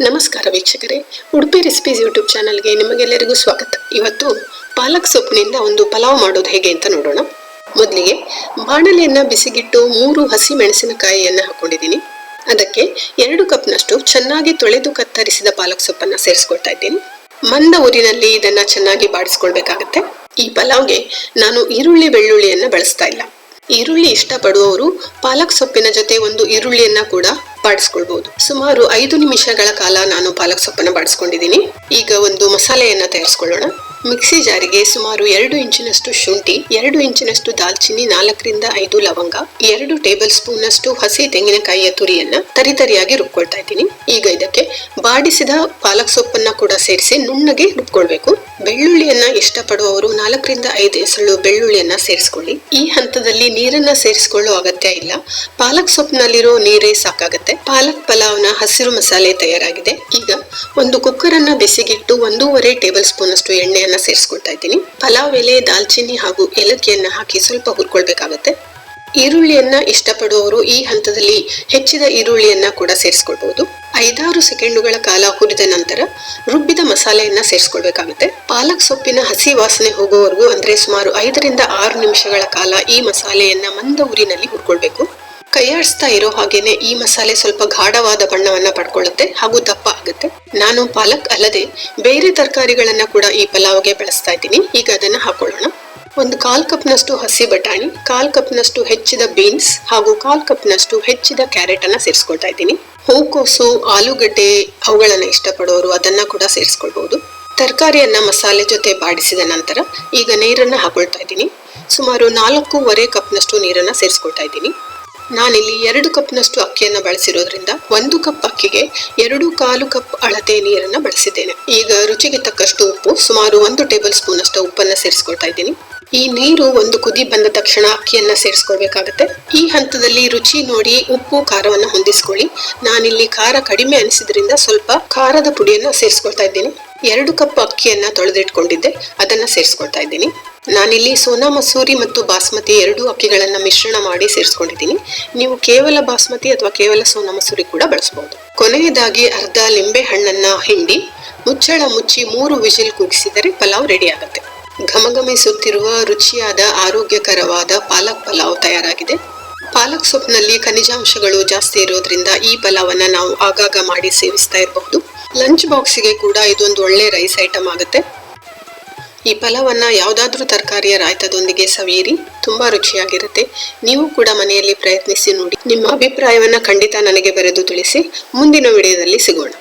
ನಮಸ್ಕಾರ ವೀಕ್ಷಕರೇ, Udupi recipes YouTube ಚಾನಲ್ಗೆ ನಿಮಗೆಲ್ಲರಿಗೂ ಸ್ವಾಗತ. ಇವತ್ತು ಪಾಲಕ್ ಸೊಪ್ಪಿನಿಂದ ಒಂದು ಪಲಾವ್ ಮಾಡೋದು ಹೇಗೆ ಅಂತ ನೋಡೋಣ. ಮೊದಲಿಗೆ ಬಾಣಲೆಯನ್ನ ಬಿಸಿಗಿಟ್ಟು 3 ಹಸಿ ಮೆಣಸಿನಕಾಯಿಯನ್ನು ಹಾಕೊಂಡಿದ್ದೀನಿ. ಅದಕ್ಕೆ 2 ಕಪ್ನಷ್ಟು ಚೆನ್ನಾಗಿ ತೊಳೆದು ಕತ್ತರಿಸಿದ ಪಾಲಕ್ ಸೊಪ್ಪನ್ನು ಸೇರಿಸ್ಕೊಳ್ತಾ ಇದ್ದೀನಿ. ಮಂದ ಊರಿನಲ್ಲಿ ಇದನ್ನ ಚೆನ್ನಾಗಿ ಬಾಡಿಸ್ಕೊಳ್ಬೇಕಾಗತ್ತೆ. ಈ ಪಲಾವ್ಗೆ ನಾನು ಈರುಳ್ಳಿ ಬೆಳ್ಳುಳ್ಳಿಯನ್ನ ಬಳಸ್ತಾ ಇಲ್ಲ. ಈರುಳ್ಳಿ ಇಷ್ಟಪಡುವವರು ಪಾಲಕ್ ಸೊಪ್ಪಿನ ಜೊತೆ ಒಂದು ಈರುಳ್ಳಿಯನ್ನ ಕೂಡ ಬಾಡಿಸ್ಕೊಳ್ಬಹುದು. ಸುಮಾರು 5 ನಿಮಿಷಗಳ ಕಾಲ ನಾನು ಪಾಲಕ್ ಸೊಪ್ಪನ್ನ ಬಾಡಿಸ್ಕೊಂಡಿದ್ದೀನಿ. ಈಗ ಒಂದು ಮಸಾಲೆಯನ್ನ ತಯಾರಿಸ್ಕೊಳ್ಳೋಣ. ಮಿಕ್ಸಿ ಜಾರಿಗೆ ಸುಮಾರು 2 ಇಂಚಿನಷ್ಟು ಶುಂಠಿ, 2 ಇಂಚಿನಷ್ಟು ದಾಲ್ಚಿನ್ನಿ, 4 ರಿಂದ 5 ಲವಂಗ, 2 ಟೇಬಲ್ ಸ್ಪೂನ್ ಅಷ್ಟು ಹಸಿ ತೆಂಗಿನಕಾಯಿಯ ತುರಿಯನ್ನ ತರಿತರಿಯಾಗಿ ರುಬ್ಕೊಳ್ತಾ ಇದ್ದೀನಿ. ಈಗ ಇದಕ್ಕೆ ಬಾಡಿಸಿದ ಪಾಲಕ್ ಸೊಪ್ಪನ್ನ ಕೂಡ ಸೇರಿಸಿ ನುಣ್ಣಗೆ ರುಬ್ಕೊಳ್ಬೇಕು. ಬೆಳ್ಳುಳ್ಳಿಯನ್ನ ಇಷ್ಟಪಡುವವರು 4 ರಿಂದ 5 ಎಸಳು ಬೆಳ್ಳುಳ್ಳಿಯನ್ನ ಸೇರಿಸ್ಕೊಳ್ಳಿ. ಈ ಹಂತದಲ್ಲಿ ನೀರನ್ನ ಸೇರಿಸಿಕೊಳ್ಳೋ ಅಗತ್ಯ ಇಲ್ಲ. ಪಾಲಕ್ ಸೊಪ್ಪಿನಲ್ಲಿರೋ ನೀರೇ ಸಾಕಾಗತ್ತೆ. ಪಾಲಕ್ ಪಲಾವ್ನ ಹಸಿರು ಮಸಾಲೆ ತಯಾರಾಗಿದೆ. ಈಗ ಒಂದು ಕುಕ್ಕರ್ ಅನ್ನ ಬಿಸಿಗಿಟ್ಟು 1.5 ಟೇಬಲ್ ಸ್ಪೂನ್ ಅಷ್ಟು ಎಣ್ಣೆಯನ್ನ ಸೇರಿಸ್ಕೊಳ್ತಾ ಇದ್ದೀನಿ. ಪಲಾವ್ ಎಲೆ, ದಾಲ್ಚಿನ್ನಿ ಹಾಗೂ ಏಲಕ್ಕಿಯನ್ನ ಹಾಕಿ ಸ್ವಲ್ಪ ಹುರ್ಕೊಳ್ಬೇಕಾಗತ್ತೆ. ಈರುಳ್ಳಿಯನ್ನ ಇಷ್ಟಪಡುವವರು ಈ ಹಂತದಲ್ಲಿ ಹೆಚ್ಚಿದ ಈರುಳ್ಳಿಯನ್ನ ಕೂಡ ಸೇರಿಸ್ಕೊಳ್ಬಹುದು. 5-6 ಸೆಕೆಂಡುಗಳ ಕಾಲ ಹುರಿದ ನಂತರ ರುಬ್ಬಿದ ಮಸಾಲೆಯನ್ನ ಸೇರಿಸ್ಕೊಳ್ಬೇಕಾಗುತ್ತೆ. ಪಾಲಕ್ ಸೊಪ್ಪಿನ ಹಸಿ ವಾಸನೆ ಹೋಗುವವರೆಗೂ ಅಂದ್ರೆ ಸುಮಾರು 5 ರಿಂದ 6 ನಿಮಿಷಗಳ ಕಾಲ ಈ ಮಸಾಲೆಯನ್ನ ಮಂದ ಊರಿನಲ್ಲಿ ಹುರ್ಕೊಳ್ಬೇಕು. ಕೈಯಾಡಿಸ್ತಾ ಇರೋ ಹಾಗೇನೆ ಈ ಮಸಾಲೆ ಸ್ವಲ್ಪ ಗಾಢವಾದ ಬಣ್ಣವನ್ನ ಪಡ್ಕೊಳ್ಳುತ್ತೆ ಹಾಗೂ ದಪ್ಪ ಆಗುತ್ತೆ. ನಾನು ಪಾಲಕ್ ಅಲ್ಲದೆ ಬೇರೆ ತರಕಾರಿಗಳನ್ನ ಕೂಡ ಈ ಪಲಾವ್ಗೆ ಬಳಸ್ತಾ ಇದ್ದೀನಿ. ಈಗ ಅದನ್ನ ಹಾಕೊಳ್ಳೋಣ. ಒಂದು 1/4 ಕಪ್ನಷ್ಟು ಹಸಿ ಬಟಾಣಿ, 1/4 ಕಪ್ನಷ್ಟು ಹೆಚ್ಚಿದ ಬೀನ್ಸ್ ಹಾಗೂ 1/4 ಕಪ್ನಷ್ಟು ಹೆಚ್ಚಿದ ಕ್ಯಾರೆಟ್ ಅನ್ನ ಸೇರಿಸ್ಕೊಳ್ತಾ ಇದ್ದೀನಿ. ಹೂಕೋಸು, ಆಲೂಗಡ್ಡೆ ಅವುಗಳನ್ನ ಇಷ್ಟಪಡೋರು ಅದನ್ನ ಕೂಡ ಸೇರಿಸ್ಕೊಳ್ಬಹುದು. ತರಕಾರಿಯನ್ನ ಮಸಾಲೆ ಜೊತೆ ಬಾಡಿಸಿದ ನಂತರ ಈಗ ನೀರನ್ನ ಹಾಕೊಳ್ತಾ ಇದ್ದೀನಿ. ಸುಮಾರು 4.25 ಕಪ್ನಷ್ಟು ನೀರನ್ನ ಸೇರಿಸ್ಕೊಳ್ತಾ ಇದ್ದೀನಿ. ನಾನಿಲ್ಲಿ 2 ಕಪ್ನಷ್ಟು ಅಕ್ಕಿಯನ್ನ ಬಳಸಿರೋದ್ರಿಂದ 1 ಕಪ್ ಅಕ್ಕಿಗೆ 2.25 ಕಪ್ ಅಳತೆ ನೀರನ್ನ ಬಳಸಿದ್ದೇನೆ. ಈಗ ರುಚಿಗೆ ತಕ್ಕಷ್ಟು ಉಪ್ಪು, ಸುಮಾರು 1 ಟೇಬಲ್ ಸ್ಪೂನ್ ಅಷ್ಟು ಉಪ್ಪನ್ನ ಸೇರಿಸ್ಕೊಳ್ತಾ ಇದ್ದೀನಿ. ಈ ನೀರು ಒಂದು ಕುದಿ ಬಂದ ತಕ್ಷಣ ಅಕ್ಕಿಯನ್ನ ಸೇರಿಸ್ಕೊಳ್ಬೇಕಾಗತ್ತೆ. ಈ ಹಂತದಲ್ಲಿ ರುಚಿ ನೋಡಿ ಉಪ್ಪು ಖಾರವನ್ನ ಹೊಂದಿಸ್ಕೊಳ್ಳಿ. ನಾನಿಲ್ಲಿ ಖಾರ ಕಡಿಮೆ ಅನಿಸಿದ್ರಿಂದ ಸ್ವಲ್ಪ ಖಾರದ ಪುಡಿಯನ್ನ ಸೇರಿಸ್ಕೊಳ್ತಾ ಇದ್ದೀನಿ. 2 ಕಪ್ ಅಕ್ಕಿಯನ್ನ ತೊಳೆದಿಟ್ಕೊಂಡಿದ್ದೆ, ಅದನ್ನ ಸೇರಿಸ್ಕೊಳ್ತಾ ಇದ್ದೀನಿ. ನಾನಿಲ್ಲಿ ಸೋನಾ ಮಸೂರಿ ಮತ್ತು ಬಾಸ್ಮತಿ 2 ಅಕ್ಕಿಗಳನ್ನ ಮಿಶ್ರಣ ಮಾಡಿ ಸೇರಿಸ್ಕೊಂಡಿದ್ದೀನಿ. ನೀವು ಕೇವಲ ಬಾಸ್ಮತಿ ಅಥವಾ ಕೇವಲ ಸೋನಾ ಮಸೂರಿ ಕೂಡ ಬಳಸಬಹುದು. ಕೊನೆಯದಾಗಿ ಅರ್ಧ ಲಿಂಬೆ ಹಣ್ಣನ್ನ ಹಿಂಡಿ ಮುಚ್ಚಳ ಮುಚ್ಚಿ 3 ವಿಜಿಲ್ ಕೂಗಿಸಿದರೆ ಪಲಾವ್ ರೆಡಿ ಆಗುತ್ತೆ. ಘಮಘಮಿಸುತ್ತಿರುವ ರುಚಿಯಾದ ಆರೋಗ್ಯಕರವಾದ ಪಾಲಕ್ ಪಲಾವ್ ತಯಾರಾಗಿದೆ. ಪಾಲಕ್ ಸೊಪ್ಪಿನಲ್ಲಿ ಖನಿಜಾಂಶಗಳು ಜಾಸ್ತಿ ಇರೋದ್ರಿಂದ ಈ ಪಲಾವನ್ನ ನಾವು ಆಗಾಗ ಮಾಡಿ ಸೇವಿಸ್ತಾ ಇರಬಹುದು. ಲಂಚ್ ಬಾಕ್ಸಿಗೆ ಕೂಡ ಇದೊಂದು ಒಳ್ಳೆ ರೈಸ್ ಐಟಮ್ ಆಗುತ್ತೆ. ಈ ಪಲಾವನ್ನ ಯಾವುದಾದ್ರೂ ತರಕಾರಿಯ ರಾಯ್ತದೊಂದಿಗೆ ಸವಿಯಿರಿ, ತುಂಬಾ ರುಚಿಯಾಗಿರುತ್ತೆ. ನೀವು ಕೂಡ ಮನೆಯಲ್ಲಿ ಪ್ರಯತ್ನಿಸಿ ನೋಡಿ. ನಿಮ್ಮ ಅಭಿಪ್ರಾಯವನ್ನ ಖಂಡಿತ ನನಗೆ ಬರೆದು ತಿಳಿಸಿ. ಮುಂದಿನ ವಿಡಿಯೋದಲ್ಲಿ ಸಿಗೋಣ.